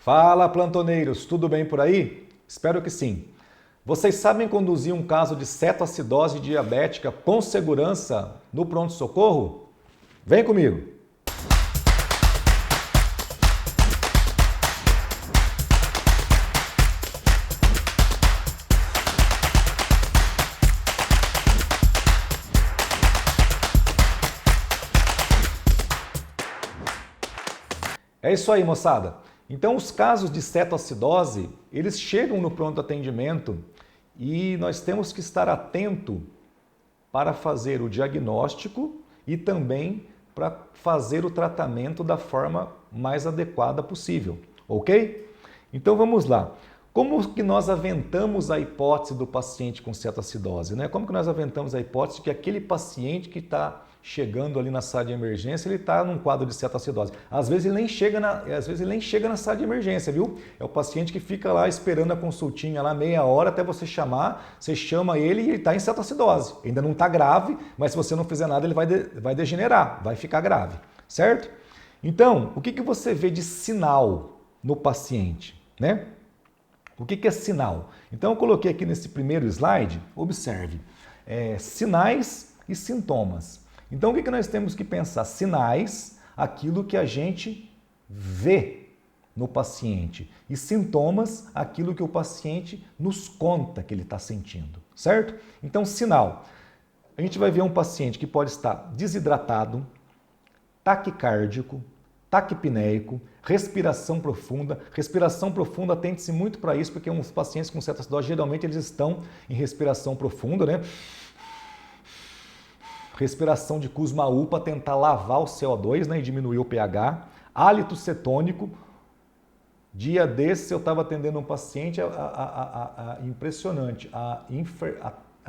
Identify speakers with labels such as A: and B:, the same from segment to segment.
A: Fala, plantoneiros, tudo bem por aí? Espero que sim. Vocês sabem conduzir um caso de cetoacidose diabética com segurança no pronto-socorro? Vem comigo! É isso aí, moçada. Então, os casos de cetoacidose, eles chegam no pronto atendimento e nós temos que estar atento para fazer o diagnóstico e também para fazer o tratamento da forma mais adequada possível, ok? Então, vamos lá. Como que nós aventamos a hipótese do paciente com cetoacidose, né? Como que nós aventamos a hipótese de que aquele paciente que está chegando ali na sala de emergência, ele está num quadro de cetoacidose. Às vezes ele nem chega na sala de emergência, viu? É o paciente que fica lá esperando a consultinha lá meia hora até você chamar, você chama ele e ele está em cetoacidose. Ainda não está grave, mas se você não fizer nada ele vai degenerar, vai ficar grave, certo? Então, o que você vê de sinal no paciente, né? O que é sinal? Então eu coloquei aqui nesse primeiro slide, observe, sinais e sintomas. Então, o que nós temos que pensar? Sinais, aquilo que a gente vê no paciente. E sintomas, aquilo que o paciente nos conta que ele está sentindo, certo? Então, sinal. A gente vai ver um paciente que pode estar desidratado, taquicárdico, taquipneico, respiração profunda. Respiração profunda atende-se muito para isso, porque os pacientes com cetoacidose, geralmente, eles estão em respiração profunda, né? Respiração de Kussmaul para tentar lavar o CO2, né, e diminuir o pH. Hálito cetônico. Dia desses eu estava atendendo um paciente, impressionante. A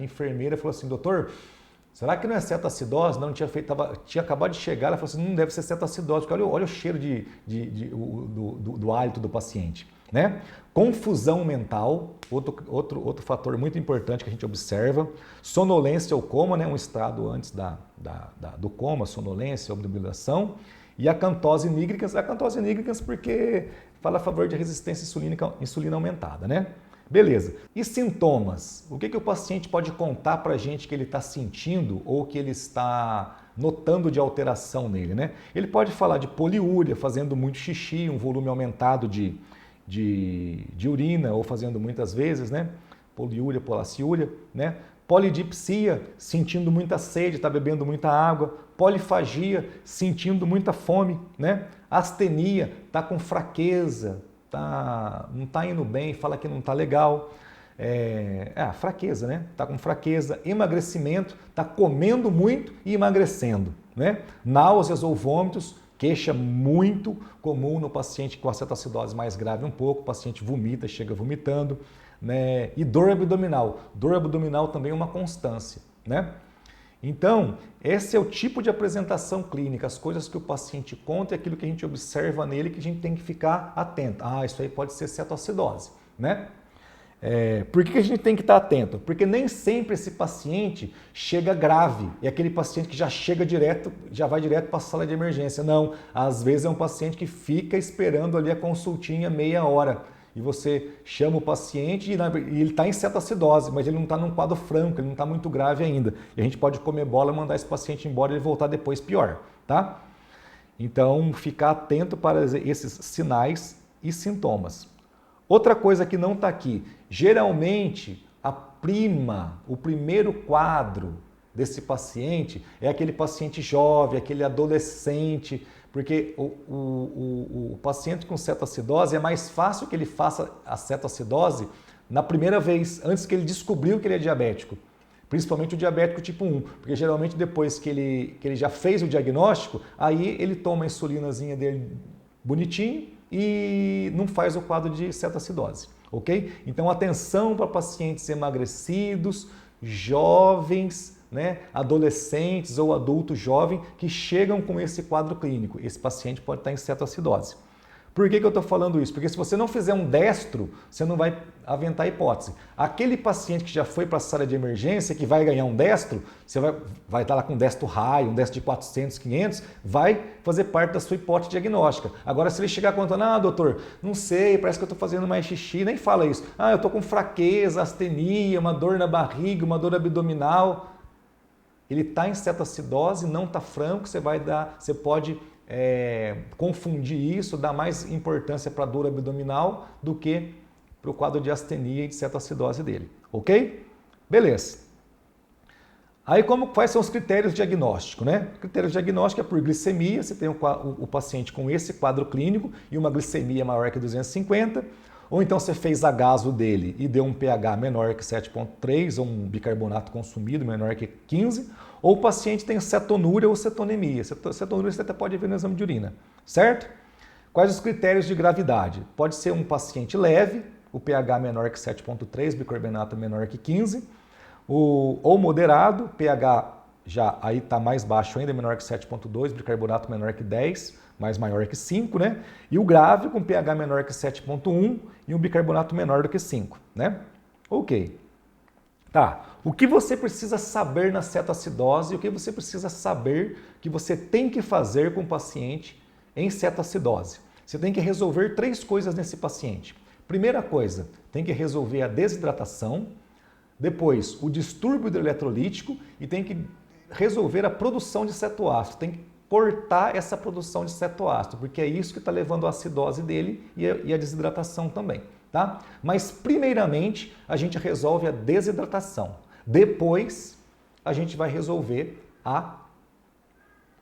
A: enfermeira falou assim, doutor, será que não é cetoacidose? Não, tinha acabado de chegar, ela falou assim, não deve ser cetoacidose, porque olha o cheiro do hálito do paciente. Né? Confusão mental, outro fator muito importante que a gente observa. Sonolência ou coma, né? Um estado antes do coma, sonolência, obnubilação. E acantose nígricans. Acantose nígricans porque fala a favor de resistência insulina aumentada, né? Beleza. E sintomas? O que o paciente pode contar para a gente que ele está sentindo ou que ele está notando de alteração nele, né? Ele pode falar de poliúria, fazendo muito xixi, um volume aumentado de urina ou fazendo muitas vezes, né? Poliúria, polaciúria, né? Polidipsia, sentindo muita sede, está bebendo muita água. Polifagia, sentindo muita fome, né? Astenia, está com fraqueza, não está indo bem, fala que não está legal. Fraqueza, né? Está com fraqueza. Emagrecimento, está comendo muito e emagrecendo, né? Náuseas ou vômitos, queixa muito comum no paciente com a cetoacidose mais grave um pouco, o paciente vomita, chega vomitando, né? E dor abdominal. Dor abdominal também é uma constância, né? Então, esse é o tipo de apresentação clínica, as coisas que o paciente conta e aquilo que a gente observa nele que a gente tem que ficar atento. Isso aí pode ser cetoacidose, né? Por que a gente tem que estar atento? Porque nem sempre esse paciente chega grave, é aquele paciente que já chega direto, já vai direto para a sala de emergência. Não, às vezes é um paciente que fica esperando ali a consultinha meia hora e você chama o paciente e ele está em cetoacidose, mas ele não está num quadro franco, ele não está muito grave ainda. E a gente pode comer bola, mandar esse paciente embora e ele voltar depois pior, tá? Então, ficar atento para esses sinais e sintomas. Outra coisa que não está aqui, geralmente o primeiro quadro desse paciente é aquele paciente jovem, aquele adolescente, porque o paciente com cetoacidose é mais fácil que ele faça a cetoacidose na primeira vez, antes que ele descobriu que ele é diabético. Principalmente o diabético tipo 1, porque geralmente depois que ele já fez o diagnóstico, aí ele toma a insulinazinha dele bonitinho e não faz o quadro de cetoacidose, ok? Então, atenção para pacientes emagrecidos, jovens, né, adolescentes ou adultos jovens que chegam com esse quadro clínico. Esse paciente pode estar em cetoacidose. Por que eu estou falando isso? Porque se você não fizer um destro, você não vai aventar a hipótese. Aquele paciente que já foi para a sala de emergência, que vai ganhar um destro, você vai estar lá com um destro high, um destro de 400, 500, vai fazer parte da sua hipótese diagnóstica. Agora, se ele chegar contando, doutor, não sei, parece que eu estou fazendo mais xixi, nem fala isso. Eu estou com fraqueza, astenia, uma dor na barriga, uma dor abdominal. Ele está em cetoacidose, não está franco, você pode confundir isso, dar mais importância para a dor abdominal do que para o quadro de astenia e de cetoacidose dele, ok? Beleza. Aí quais são os critérios diagnósticos, né? O critério diagnóstico é por glicemia, você tem o paciente com esse quadro clínico e uma glicemia maior que 250, ou então você fez a gaso dele e deu um pH menor que 7,3 ou um bicarbonato consumido menor que 15, ou o paciente tem cetonúria ou cetonemia. Cetonúria você até pode ver no exame de urina, certo? Quais os critérios de gravidade? Pode ser um paciente leve, o pH menor que 7,3, bicarbonato menor que 15, ou moderado, pH já aí está mais baixo ainda, menor que 7,2, bicarbonato menor que 10, mas maior que 5, né? E o grave com pH menor que 7,1 e um bicarbonato menor do que 5, né? Ok. Tá, o que você precisa saber na cetoacidose e o que você precisa saber que você tem que fazer com o paciente em cetoacidose? Você tem que resolver 3 coisas nesse paciente. Primeira coisa, tem que resolver a desidratação, depois o distúrbio hidroeletrolítico e tem que resolver a produção de cetoácido. Tem que cortar essa produção de cetoácido, porque é isso que está levando à acidose dele e a desidratação também. Tá? Mas primeiramente a gente resolve a desidratação. Depois a gente vai resolver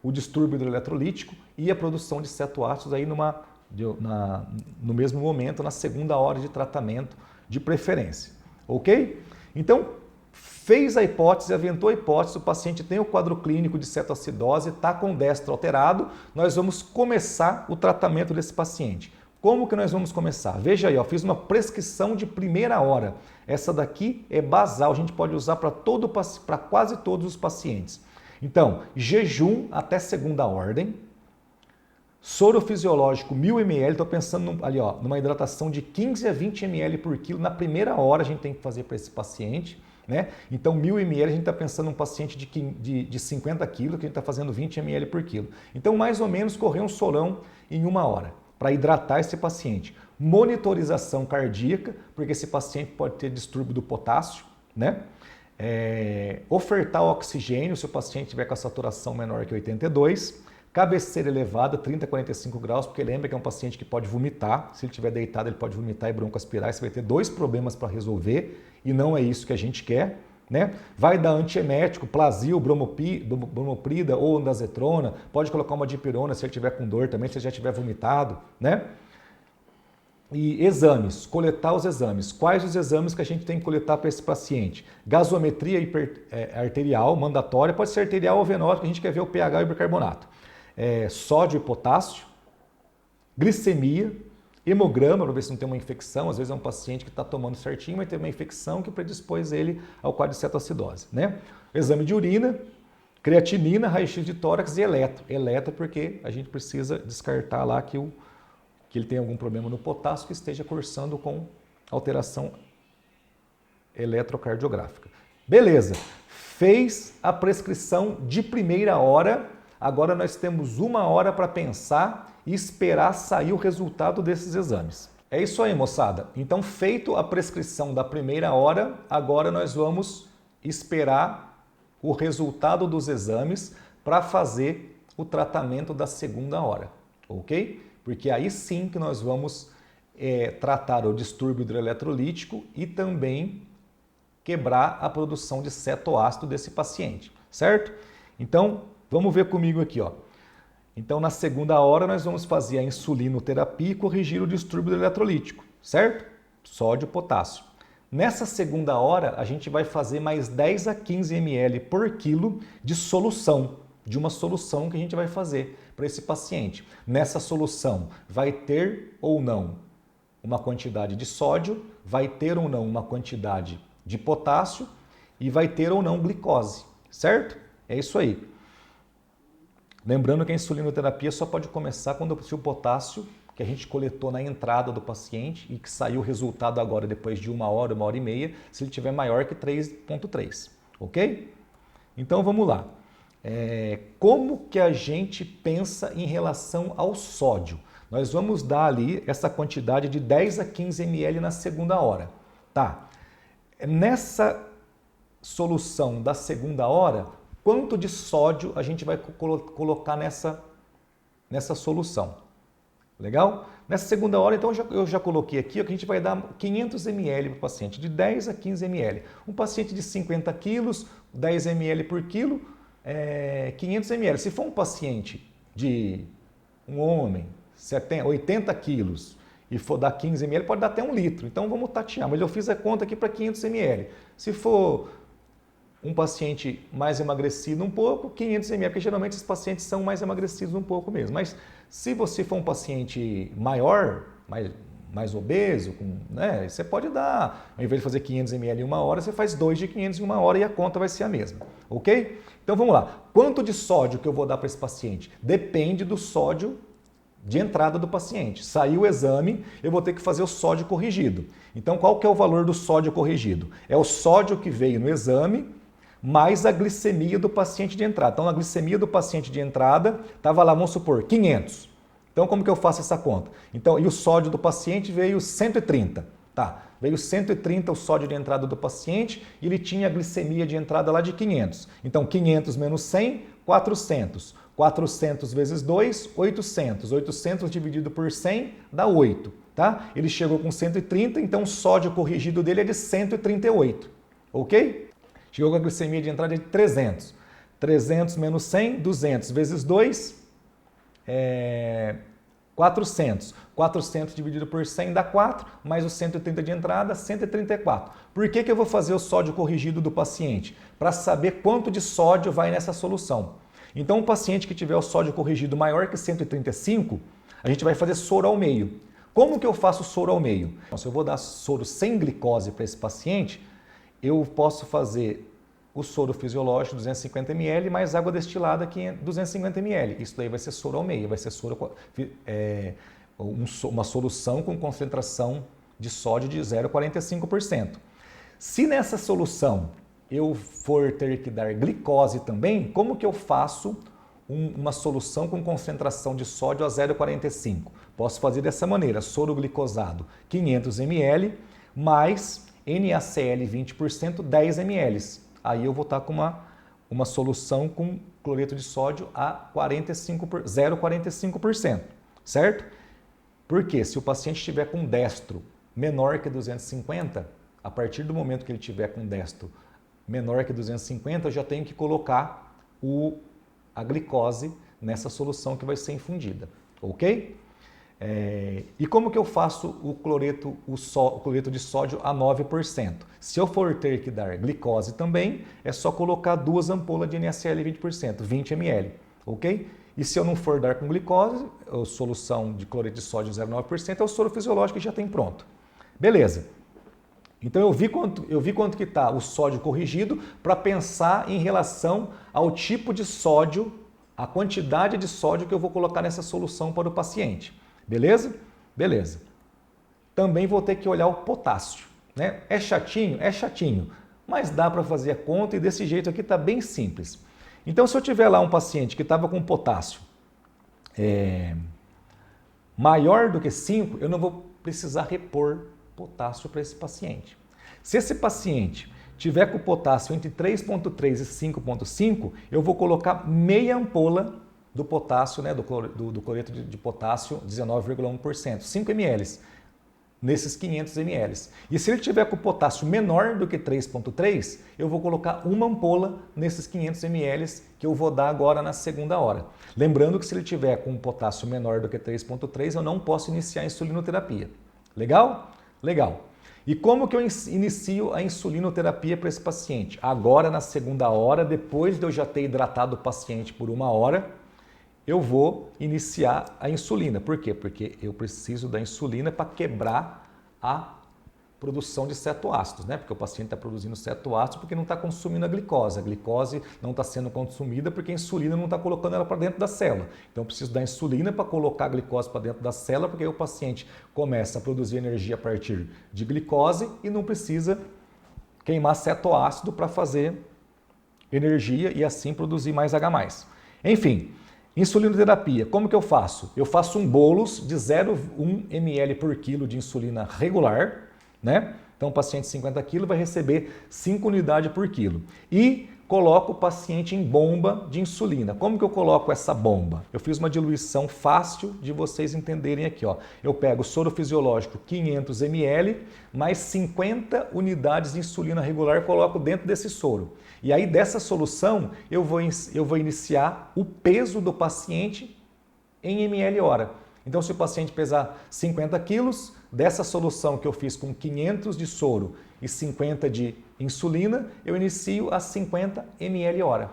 A: o distúrbio hidroeletrolítico e a produção de cetoácidos aí no mesmo momento, na segunda hora de tratamento de preferência. Ok? Então, fez a hipótese, aventou a hipótese, o paciente tem o quadro clínico de cetoacidose, está com o destro alterado, nós vamos começar o tratamento desse paciente. Como que nós vamos começar? Veja aí, fiz uma prescrição de primeira hora. Essa daqui é basal, a gente pode usar para quase todos os pacientes. Então, jejum até segunda ordem, soro fisiológico 1000 ml, estou pensando ali, numa hidratação de 15 a 20 ml por quilo, na primeira hora a gente tem que fazer para esse paciente. Né? Então, 1000 ml a gente está pensando em um paciente de 50 quilos, que a gente está fazendo 20 ml por quilo. Então, mais ou menos, correr um solão em 1 hora, para hidratar esse paciente. Monitorização cardíaca, porque esse paciente pode ter distúrbio do potássio, né? Ofertar oxigênio, se o paciente tiver com a saturação menor que 82, cabeceira elevada, 30 a 45 graus, porque lembra que é um paciente que pode vomitar, se ele estiver deitado ele pode vomitar e broncoaspirar, você vai ter 2 problemas para resolver, e não é isso que a gente quer. Né? Vai dar antiemético, Plasil, bromoprida ou ondansetrona, pode colocar uma dipirona se ele tiver com dor também, se ele já tiver vomitado, né? E exames, coletar os exames. Quais os exames que a gente tem que coletar para esse paciente? Gasometria arterial, mandatória, pode ser arterial ou venosa, que a gente quer ver o pH e o bicarbonato. Sódio e potássio, glicemia, hemograma, para ver se não tem uma infecção, às vezes é um paciente que está tomando certinho, mas tem uma infecção que predispôs ele ao quadro de cetoacidose, né? Exame de urina, creatinina, raio-x de tórax e eletro. Eletro porque a gente precisa descartar lá que ele tem algum problema no potássio que esteja cursando com alteração eletrocardiográfica. Beleza, fez a prescrição de primeira hora, agora nós temos 1 hora para pensar e esperar sair o resultado desses exames. É isso aí, moçada. Então, feito a prescrição da primeira hora, agora nós vamos esperar o resultado dos exames para fazer o tratamento da segunda hora, ok? Porque aí sim que nós vamos tratar o distúrbio hidroeletrolítico e também quebrar a produção de cetoácido desse paciente, certo? Então, vamos ver comigo aqui, Então, na segunda hora, nós vamos fazer a insulinoterapia e corrigir o distúrbio eletrolítico, certo? Sódio e potássio. Nessa segunda hora, a gente vai fazer mais 10 a 15 ml por quilo de solução, de uma solução que a gente vai fazer para esse paciente. Nessa solução, vai ter ou não uma quantidade de sódio, vai ter ou não uma quantidade de potássio e vai ter ou não glicose, certo? É isso aí. Lembrando que a insulinoterapia só pode começar se o potássio, que a gente coletou na entrada do paciente e que saiu o resultado agora depois de 1 hora e meia, se ele tiver maior que 3,3, ok? Então vamos lá. Como que a gente pensa em relação ao sódio? Nós vamos dar ali essa quantidade de 10 a 15 ml na segunda hora. Tá? Nessa solução da segunda hora, quanto de sódio a gente vai colocar nessa solução? Legal? Nessa segunda hora, então, eu já coloquei aqui que a gente vai dar 500 ml para o paciente, de 10 a 15 ml. Um paciente de 50 quilos, 10 ml por quilo, 500 ml. Se for um paciente de um homem, 80 quilos, e for dar 15 ml, pode dar até 1 litro. Então vamos tatear, mas eu fiz a conta aqui para 500 ml. Se for um paciente mais emagrecido um pouco, 500 ml, porque geralmente esses pacientes são mais emagrecidos um pouco mesmo. Mas se você for um paciente maior, mais obeso, né, você pode dar, ao invés de fazer 500 ml em 1 hora, você faz 2 de 500 em 1 hora e a conta vai ser a mesma, ok? Então vamos lá. Quanto de sódio que eu vou dar para esse paciente? Depende do sódio de entrada do paciente. Saiu o exame, eu vou ter que fazer o sódio corrigido. Então qual que é o valor do sódio corrigido? É o sódio que veio no exame mais a glicemia do paciente de entrada. Então, a glicemia do paciente de entrada estava lá, vamos supor, 500. Então, como que eu faço essa conta? Então, e o sódio do paciente veio 130. Tá, veio 130 o sódio de entrada do paciente e ele tinha a glicemia de entrada lá de 500. Então, 500 menos 100, 400. 400 vezes 2, 800. 800 dividido por 100 dá 8. Tá? Ele chegou com 130, então o sódio corrigido dele é de 138. Ok? Chegou com a glicemia de entrada de 300. 300 menos 100, 200 vezes 2, 400. 400 dividido por 100 dá 4, mais os 130 de entrada, 134. Por que eu vou fazer o sódio corrigido do paciente? Para saber quanto de sódio vai nessa solução. Então, o paciente que tiver o sódio corrigido maior que 135, a gente vai fazer soro ao meio. Como que eu faço soro ao meio? Se eu vou dar soro sem glicose para esse paciente, eu posso fazer o soro fisiológico 250 ml mais água destilada 250 ml. Isso daí vai ser soro ao meio, vai ser uma solução com concentração de sódio de 0,45%. Se nessa solução eu for ter que dar glicose também, como que eu faço uma solução com concentração de sódio a 0,45? Posso fazer dessa maneira, soro glicosado 500 ml mais NaCl 20%, 10 ml. Aí eu vou estar com uma solução com cloreto de sódio a 0,45%, certo? Porque se o paciente estiver com destro menor que 250, a partir do momento que ele tiver com destro menor que 250, eu já tenho que colocar a glicose nessa solução que vai ser infundida, ok? E como que eu faço o cloreto de sódio a 9%? Se eu for ter que dar glicose também, é só colocar 2 ampolas de NaCl 20%, 20 ml, ok? E se eu não for dar com glicose, a solução de cloreto de sódio 0,9% é o soro fisiológico que já tem pronto. Beleza. Então eu vi quanto que está o sódio corrigido para pensar em relação ao tipo de sódio, a quantidade de sódio que eu vou colocar nessa solução para o paciente. Beleza? Beleza. Também vou ter que olhar o potássio, né? É chatinho? É chatinho, mas dá para fazer a conta e desse jeito aqui está bem simples. Então, se eu tiver lá um paciente que estava com potássio maior do que 5, eu não vou precisar repor potássio para esse paciente. Se esse paciente tiver com potássio entre 3,3 e 5,5, eu vou colocar meia ampola do potássio, né, do cloreto de potássio 19,1%, 5 ml, nesses 500 ml. E se ele tiver com potássio menor do que 3,3, eu vou colocar uma ampola nesses 500 ml que eu vou dar agora na segunda hora. Lembrando que se ele tiver com potássio menor do que 3,3, eu não posso iniciar a insulinoterapia. Legal? Legal. E como que eu inicio a insulinoterapia para esse paciente? Agora na segunda hora, depois de eu já ter hidratado o paciente por 1 hora, eu vou iniciar a insulina. Por quê? Porque eu preciso da insulina para quebrar a produção de cetoácidos, né? Porque o paciente está produzindo cetoácidos porque não está consumindo a glicose não está sendo consumida porque a insulina não está colocando ela para dentro da célula. Então eu preciso da insulina para colocar a glicose para dentro da célula, porque aí o paciente começa a produzir energia a partir de glicose e não precisa queimar cetoácido para fazer energia e assim produzir mais H+. Enfim, insulinoterapia, como que eu faço? Eu faço um bolus de 0,1 ml por quilo de insulina regular, né? Então o paciente de 50 kg vai receber 5 unidades por quilo. E coloco o paciente em bomba de insulina. Como que eu coloco essa bomba? Eu fiz uma diluição fácil de vocês entenderem aqui, ó. Eu pego soro fisiológico 500 ml mais 50 unidades de insulina regular e coloco dentro desse soro. E aí dessa solução eu vou iniciar o peso do paciente em ml hora. Então se o paciente pesar 50 quilos, dessa solução que eu fiz com 500 de soro e 50 de insulina, eu inicio a 50 ml hora.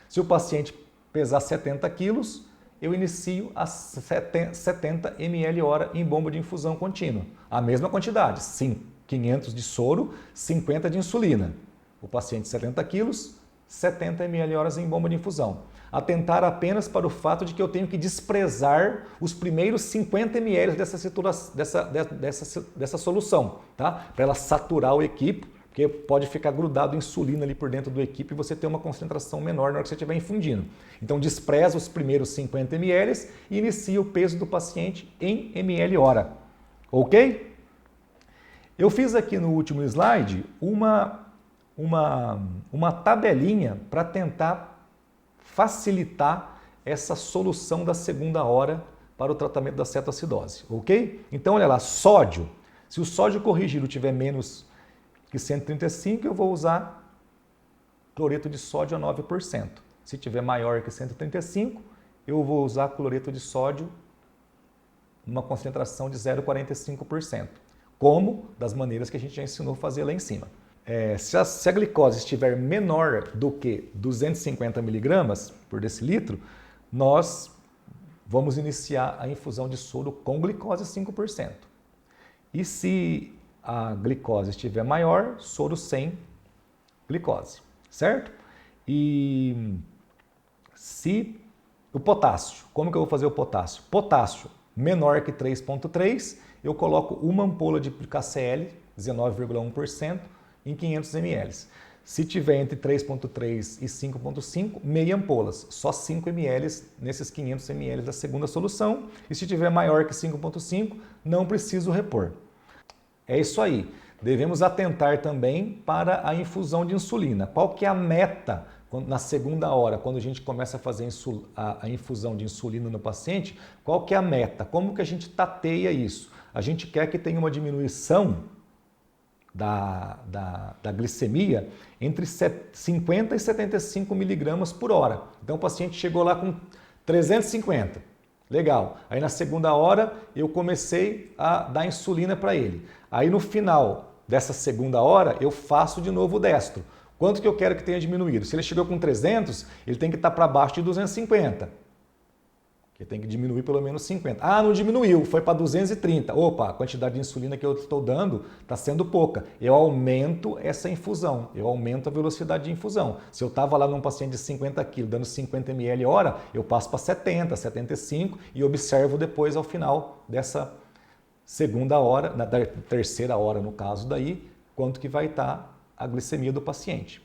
A: Se o paciente pesar 70 quilos, eu inicio a 70 ml hora em bomba de infusão contínua. A mesma quantidade, sim, 500 de soro, 50 de insulina. O paciente de 70 quilos, 70 ml horas em bomba de infusão. Atentar apenas para o fato de que eu tenho que desprezar os primeiros 50 ml dessa solução, tá? Para ela saturar o equipe, porque pode ficar grudado insulina ali por dentro do equipe e você ter uma concentração menor na hora que você estiver infundindo. Então despreza os primeiros 50 ml e inicia o peso do paciente em ml hora. Ok? Eu fiz aqui no último slide uma tabelinha para tentar facilitar essa solução da segunda hora para o tratamento da cetoacidose, ok? Então, olha lá, sódio. Se o sódio corrigido tiver menos que 135, eu vou usar cloreto de sódio a 9%. Se tiver maior que 135, eu vou usar cloreto de sódio numa concentração de 0,45%. Como? Das maneiras que a gente já ensinou a fazer lá em cima. Se a glicose estiver menor do que 250 mg por decilitro, nós vamos iniciar a infusão de soro com glicose 5%. E se a glicose estiver maior, soro sem glicose, certo? E se o potássio, como que eu vou fazer o potássio? Potássio menor que 3,3, eu coloco uma ampola de KCl, 19,1%, em 500 ml. Se tiver entre 3,3 e 5,5, meia ampolas, só 5 ml nesses 500 ml da segunda solução. E se tiver maior que 5,5, não preciso repor. É isso aí. Devemos atentar também para a infusão de insulina. Qual que é a meta na segunda hora, quando a gente começa a fazer a infusão de insulina no paciente? Qual que é a meta? Como que a gente tateia isso? A gente quer que tenha uma diminuição da glicemia entre 50 e 75 miligramas por hora. Então o paciente chegou lá com 350. Legal. Aí na segunda hora eu comecei a dar insulina para ele. Aí no final dessa segunda hora eu faço de novo o destro. Quanto que eu quero que tenha diminuído? Se ele chegou com 300, ele tem que estar para baixo de 250. Que tem que diminuir pelo menos 50. Ah, não diminuiu, foi para 230. Opa, a quantidade de insulina que eu estou dando está sendo pouca. Eu aumento essa infusão, eu aumento a velocidade de infusão. Se eu estava lá num paciente de 50 kg dando 50 ml hora, eu passo para 70, 75 e observo depois ao final dessa segunda hora, da terceira hora no caso daí, quanto que vai estar a glicemia do paciente.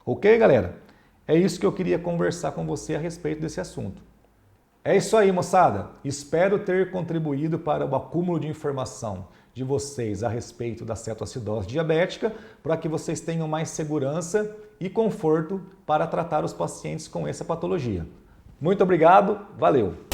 A: Ok, galera? É isso que eu queria conversar com você a respeito desse assunto. É isso aí, moçada. Espero ter contribuído para o acúmulo de informação de vocês a respeito da cetoacidose diabética, para que vocês tenham mais segurança e conforto para tratar os pacientes com essa patologia. Muito obrigado, valeu!